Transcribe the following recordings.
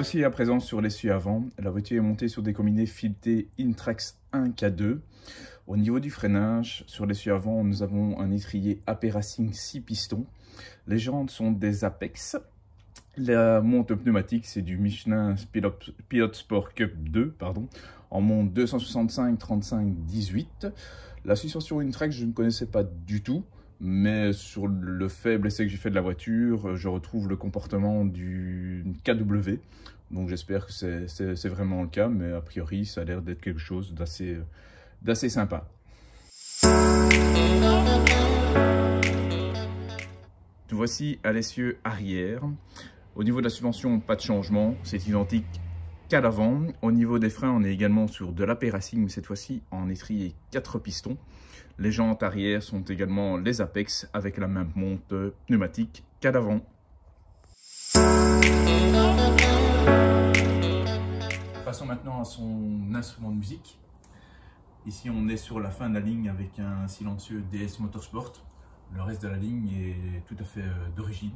voici à présent sur l'essieu avant. La voiture est montée sur des combinés filetés Intrax 1K2. Au niveau du freinage, sur l'essieu avant, nous avons un étrier AP Racing 6 pistons. Les jantes sont des Apex. La monte pneumatique, c'est du Michelin Pilot Sport Cup 2, en monte 265-35-18. La suspension Intrax, je ne connaissais pas du tout. Mais sur le faible essai que j'ai fait de la voiture, je retrouve le comportement du KW. Donc j'espère que c'est vraiment le cas, mais a priori ça a l'air d'être quelque chose d'assez sympa. Nous voici à l'essieu arrière. Au niveau de la suspension, pas de changement, c'est identique qu'à l'avant. Au niveau des freins, on est également sur de l'AP Racing, mais cette fois-ci en étrier 4 pistons. Les jantes arrière sont également les Apex avec la même monte pneumatique qu'à l'avant. Passons maintenant à son instrument de musique. Ici on est sur la fin de la ligne avec un silencieux DS Motorsport. Le reste de la ligne est tout à fait d'origine.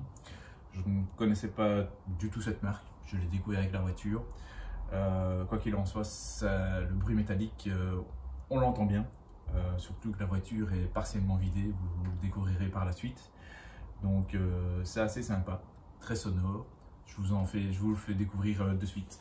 Je ne connaissais pas du tout cette marque, je l'ai découvert avec la voiture. Quoi qu'il en soit, le bruit métallique, on l'entend bien. Surtout que la voiture est partiellement vidée, vous le découvrirez par la suite. Donc c'est assez sympa, très sonore. Je vous le fais découvrir de suite.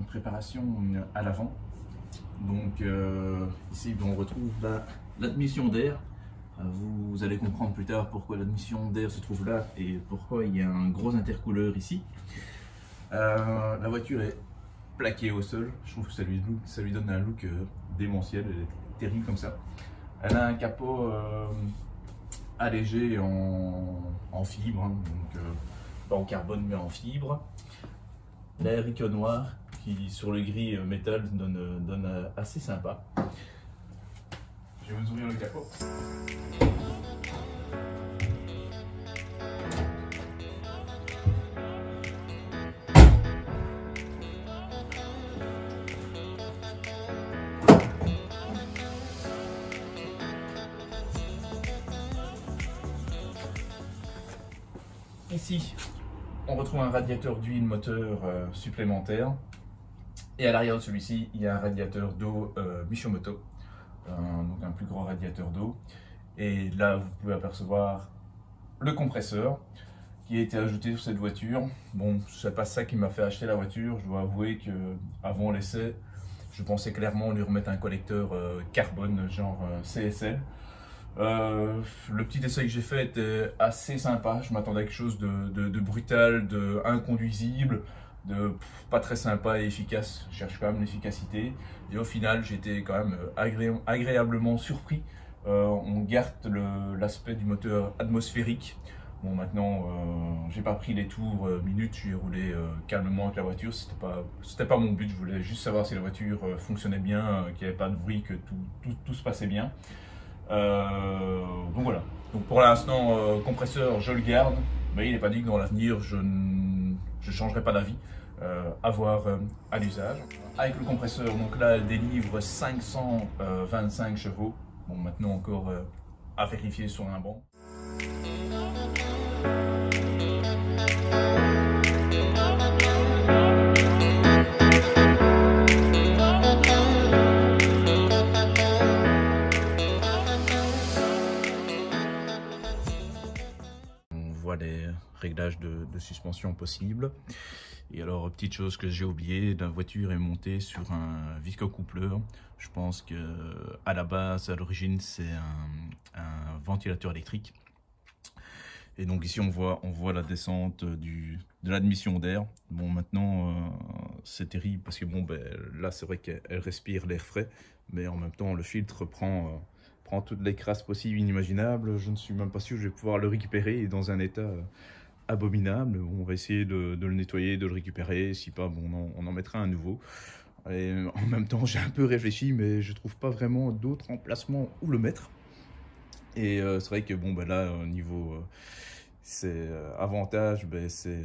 Préparation à l'avant. Donc ici on retrouve l'admission d'air. Vous allez comprendre plus tard pourquoi l'admission d'air se trouve là et pourquoi il y a un gros intercooleur ici. La voiture est plaquée au sol. Je trouve que ça lui donne un look démentiel. Elle est terrible comme ça. Elle a un capot allégé en fibre, donc pas en carbone mais en fibre. L'air noir qui sur le gris métal donne assez sympa. Je vais vous ouvrir le capot. Ici, on retrouve un radiateur d'huile moteur supplémentaire. Et à l'arrière de celui-ci, il y a un radiateur d'eau Michimoto, donc un plus grand radiateur d'eau. Et là, vous pouvez apercevoir le compresseur qui a été ajouté sur cette voiture. Bon, c'est pas ça qui m'a fait acheter la voiture. Je dois avouer que avant l'essai, je pensais clairement lui remettre un collecteur carbone genre CSL. Le petit essai que j'ai fait était assez sympa. Je m'attendais à quelque chose de brutal, d'inconduisible, de pas très sympa et efficace. Je cherche quand même l'efficacité. Et au final, j'ai été quand même agréablement surpris. On garde l'aspect du moteur atmosphérique. Bon, maintenant, j'ai pas pris les tours minutes, j'ai roulé calmement avec la voiture. C'était pas mon but, je voulais juste savoir si la voiture fonctionnait bien, qu'il n'y avait pas de bruit, que tout se passait bien. Donc voilà. Donc pour l'instant, compresseur, je le garde, mais il n'est pas dit que dans l'avenir, je ne changerai pas d'avis. À voir à l'usage. Avec le compresseur, donc là, elle délivre 525 chevaux. Bon, maintenant encore à vérifier sur un banc. On voit les réglages de suspension possibles. Et alors, petite chose que j'ai oublié, la voiture est montée sur un viscocoupleur. Je pense que à la base, à l'origine, c'est un ventilateur électrique. Et donc ici on voit la descente de l'admission d'air. Bon maintenant c'est terrible parce que bon ben, là c'est vrai qu'elle respire l'air frais, mais en même temps le filtre prend toutes les crasses possibles inimaginables. Je ne suis même pas sûr que je vais pouvoir le récupérer dans un état abominable. On va essayer de le nettoyer, de le récupérer. Si pas, bon, on en mettra un nouveau. Et en même temps, j'ai un peu réfléchi, mais je trouve pas vraiment d'autres emplacements où le mettre. Et c'est vrai que bon, ben là, au niveau avantage, ben, c'est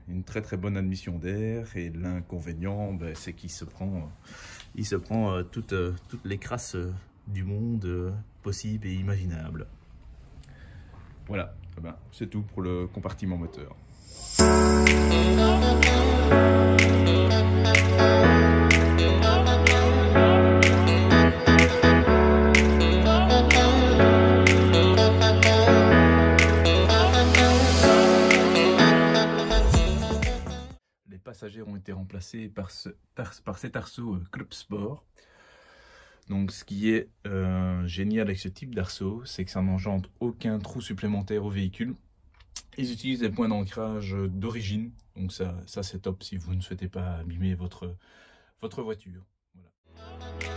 une très très bonne admission d'air. Et l'inconvénient, ben, c'est qu'il se prend, toutes les crasses du monde possibles et imaginables. Voilà, eh ben, c'est tout pour le compartiment moteur. Les passagers ont été remplacés par cet arceau Club Sport. Donc ce qui est génial avec ce type d'arceau, c'est que ça n'engendre aucun trou supplémentaire au véhicule. Ils utilisent des points d'ancrage d'origine, donc ça c'est top si vous ne souhaitez pas abîmer votre voiture. Voilà.